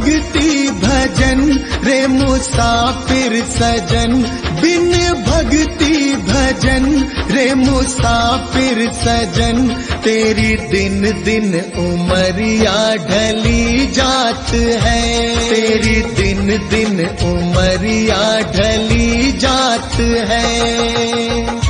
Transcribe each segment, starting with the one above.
भक्ति भजन रे मुसाफिर सजन, बिन भक्ति भजन रे मुसाफिर सजन, तेरी दिन दिन उमरिया ढली जात है, तेरी दिन दिन उमरिया ढली जात है।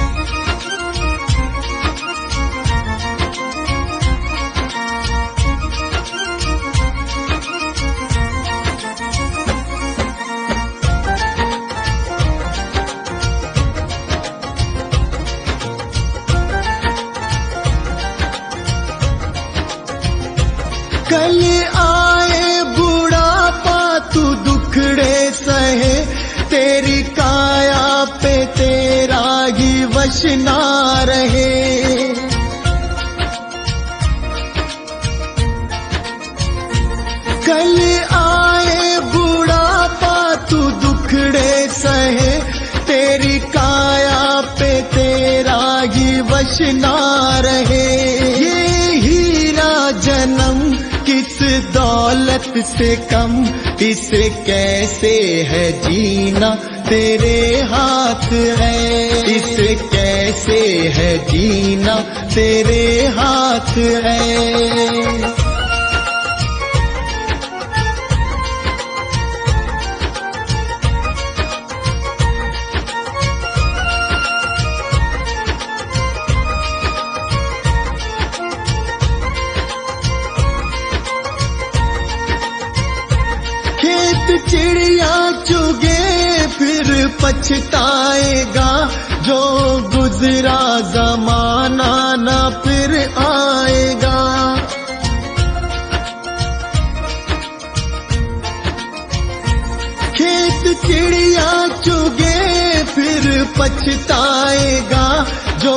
कल आए बुढ़ापा तू दुखड़े सहे, तेरी काया पे तेरा ही वश ना रहे। कल आए बुढ़ापा तू दुखड़े सहे, तेरी काया पे तेरा ही वश ना रहे। ये हीरा जन्म किस दौलत से कम, इसे कैसे है जीना तेरे हाथ है, इसे कैसे है जीना तेरे हाथ है। चिड़िया चुगे फिर पछताएगा, जो गुजरा जमाना न फिर आएगा। खेत चिड़िया चुगे फिर पछताएगा, जो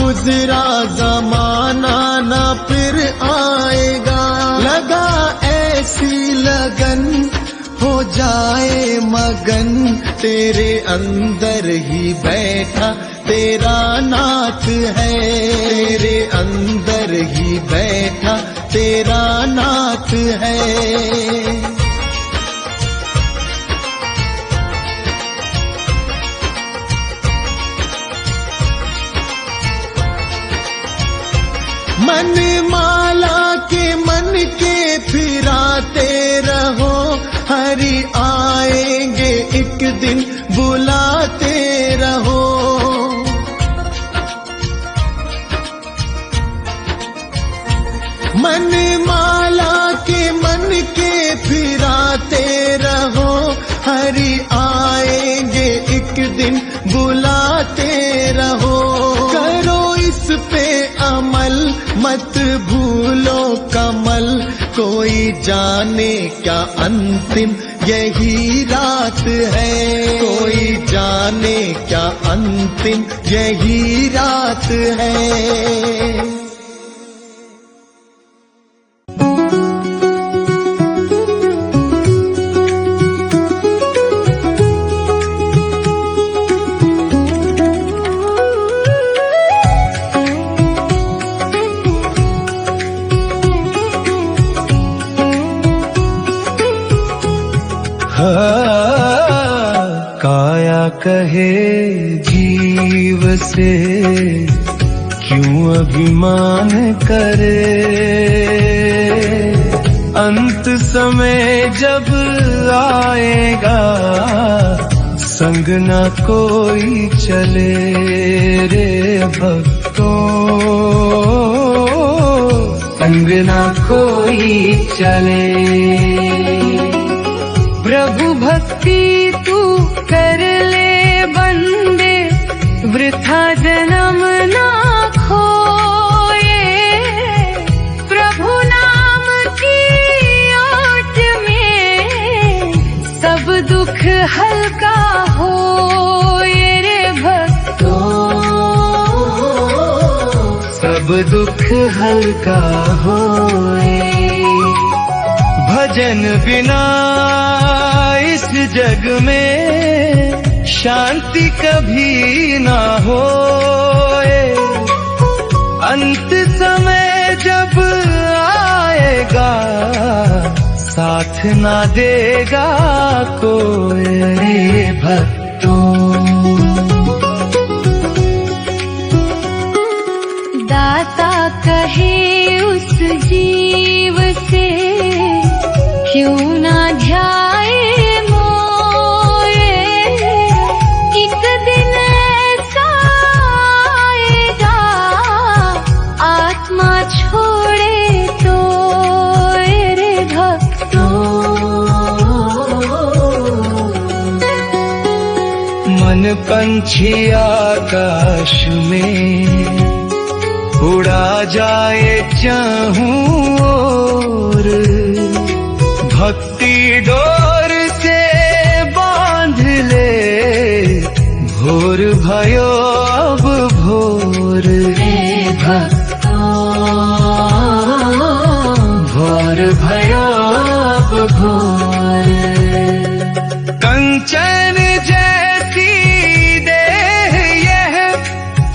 गुजरा जमाना न फिर आएगा। लगा ऐसी लगन हो जाए मगन, तेरे अंदर ही बैठा तेरा नाथ है, तेरे अंदर ही बैठा तेरा नाथ है। मन माला के मन के फिराते रहो, हरि आएंगे एक दिन बुलाते रहो। मन माला के मन के फिराते रहो, हरि आएंगे एक दिन बुलाते रहो। करो इस पे अमल मत भूलो कमल, कोई जाने क्या अंतिम यही रात है, कोई जाने क्या अंतिम यही रात है। काया कहे जीव से क्यों अभिमान करे, अंत समय जब आएगा संग न कोई चले रे भक्तों, संग न कोई चले। प्रभु भक्ति तू कर ले बंदे, वृथा जन्म ना खोए। प्रभु नाम की ओट में सब दुख हल्का होए रे भक्तों, सब दुख हल्का होए। भजन बिना इस जग में शांति कभी ना होए, अंत समय जब आएगा साथ साथ ना देगा कोई भक्तों। दाता कहे उस जीव से क्यों ना ध्याए मोए, एक दिन ऐसा आएगा आत्मा छोड़े तो रे भक्तों। मन पंछी आकाश में उड़ा जाए चाहूं और, भक्ति डोर से बांध ले भोर भयो अब भोर। हे भक्तों भोर भयो अब भोर। कंचन जैसी देह यह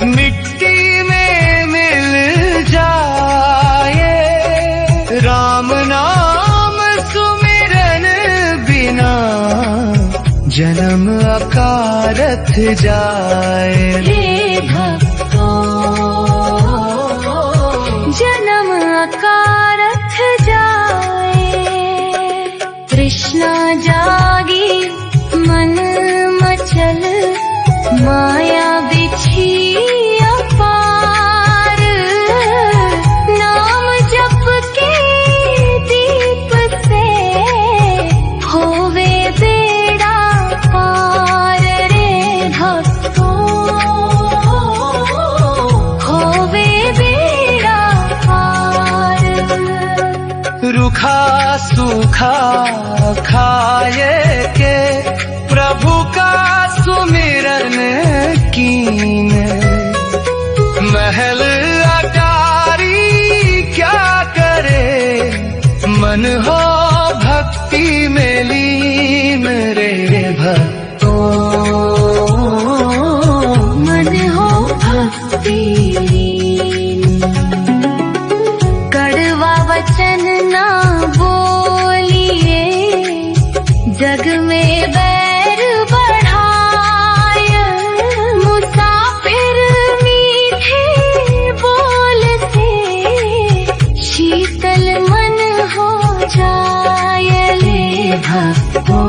मिट्टी में मिल जाए, राम नाम सुमिरन बिना जन्म अकारथ जाए। हे भक्तों जन्म अकारथ जाए। तृष्णा जागी मन मचल, माया बिछी अपार, नाम जप के दीप से होवे बेड़ा पार रे भक्तों, होवे बेड़ा पार। रूखा सूखा खाए के प्रभु का सुमिरन कीन, महल अटारी क्या करे मन हो भक्ति में लीन रे भक्तों। मन हो भक्ति लीन। कड़वा वचन ना बोलिए, जग में बैर बढ़ाय, मुसाफिर मीठे बोल से शीतल मन हो जाए ले भक्तों,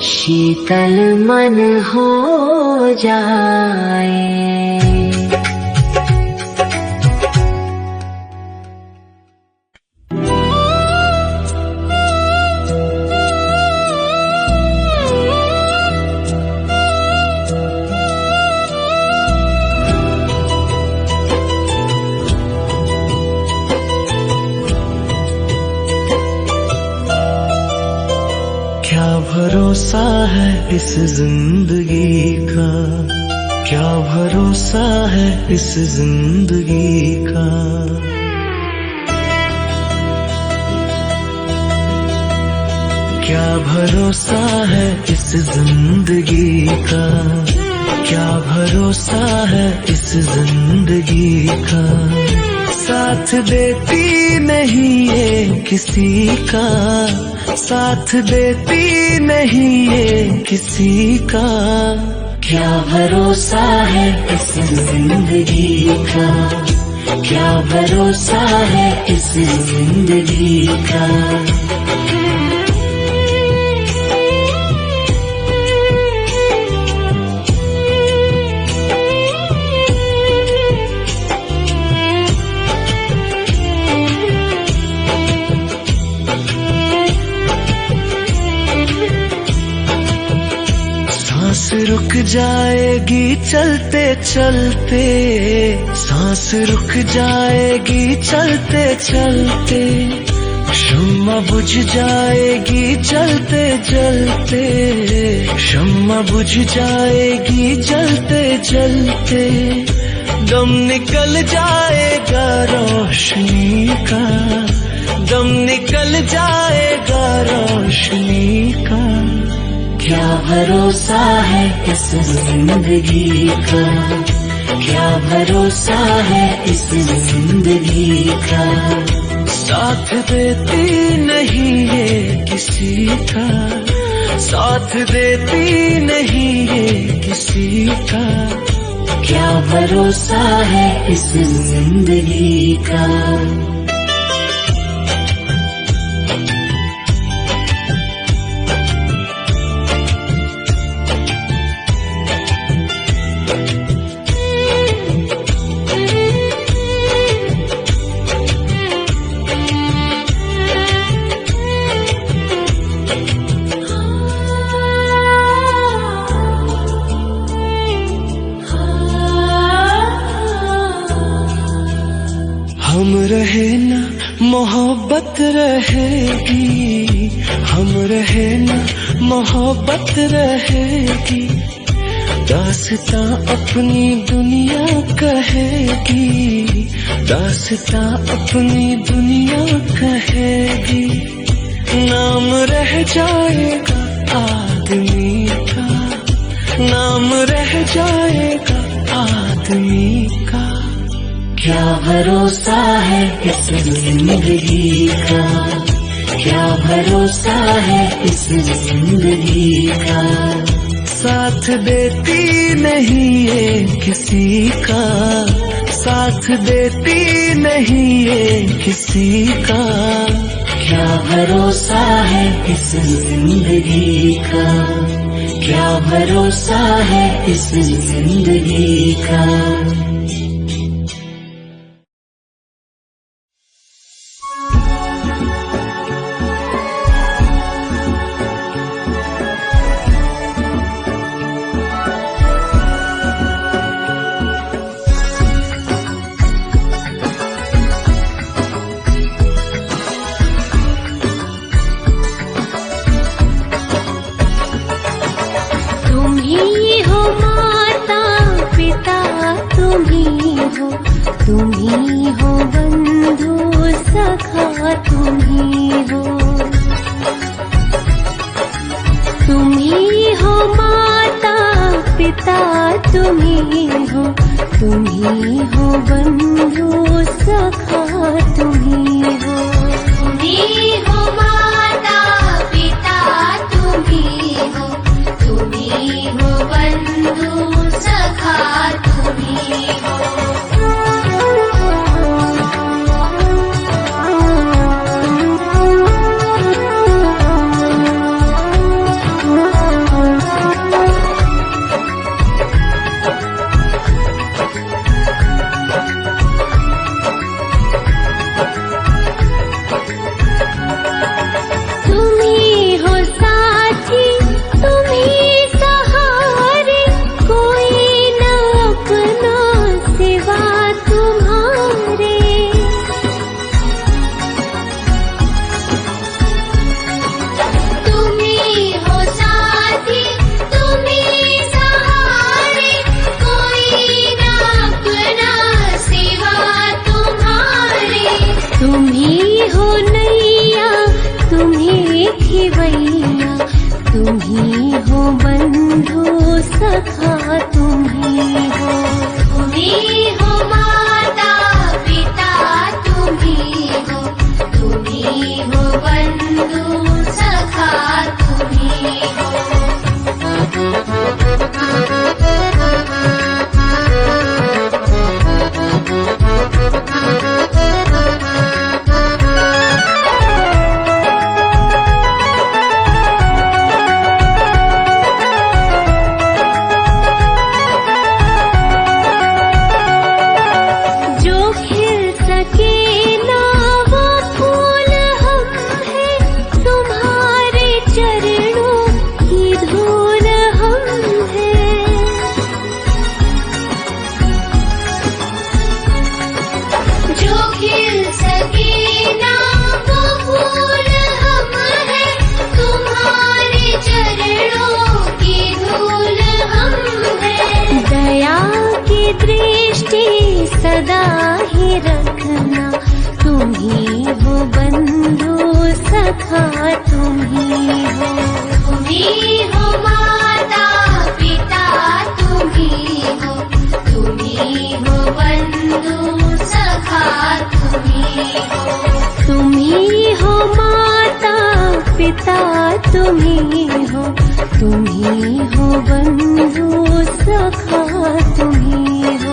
शीतल मन हो जाए। क्या भरोसा है इस जिंदगी का, क्या भरोसा है इस जिंदगी का। क्या भरोसा है इस जिंदगी का, क्या भरोसा है इस जिंदगी का। साथ देती नहीं ये किसी का, साथ देती नहीं ये किसी का। क्या भरोसा है इस जिंदगी का, क्या भरोसा है इस जिंदगी का। सांस रुक जाएगी चलते चलते, सांस रुक जाएगी चलते चलते। शम्मा बुझ जाएगी जलते जलते, शम्मा बुझ जाएगी जलते जलते। दम निकल जाएगा रोशनी का, दम निकल जाएगा रोशनी का। क्या भरोसा है इस जिंदगी का, क्या भरोसा है इस जिंदगी का। साथ देती नहीं ये किसी का, साथ देती नहीं ये किसी का। क्या भरोसा है इस जिंदगी का। हम रहे ना मोहब्बत रहेगी, हम रहे ना मोहब्बत रहेगी। दास्तां अपनी दुनिया कहेगी, दास्तां अपनी दुनिया कहेगी। नाम रह जाएगा आदमी का, नाम रह जाएगा आदमी का। क्या भरोसा है इस जिंदगी का, क्या भरोसा है इस जिंदगी का। साथ देती नहीं ये किसी का, साथ देती नहीं ये किसी का। क्या भरोसा है इस जिंदगी का, क्या भरोसा है इस जिंदगी का। तुम्ही हो बंधु सखा, तुम्ही हो, तुम्ही हो माता पिता, तुम्ही हो बंधु सखा, तुम्ही हो। तुम्ही हो माता पिता, तुम्ही हो बंधु सखा, तुम्ही हो। तुम्ही हो बंधु सखा, तुम्ही हो माता पिता, तुम्ही हो बंधु सखा, तुम्ही हो। सदा ही रखना, तुम्ही हो बंधु सखा, तुम्ही हो माता पिता, तुम्ही हो बंधु सखा, तुम्ही हो। पिता तुम्ही हो बंधु सखा तुम्ही हो।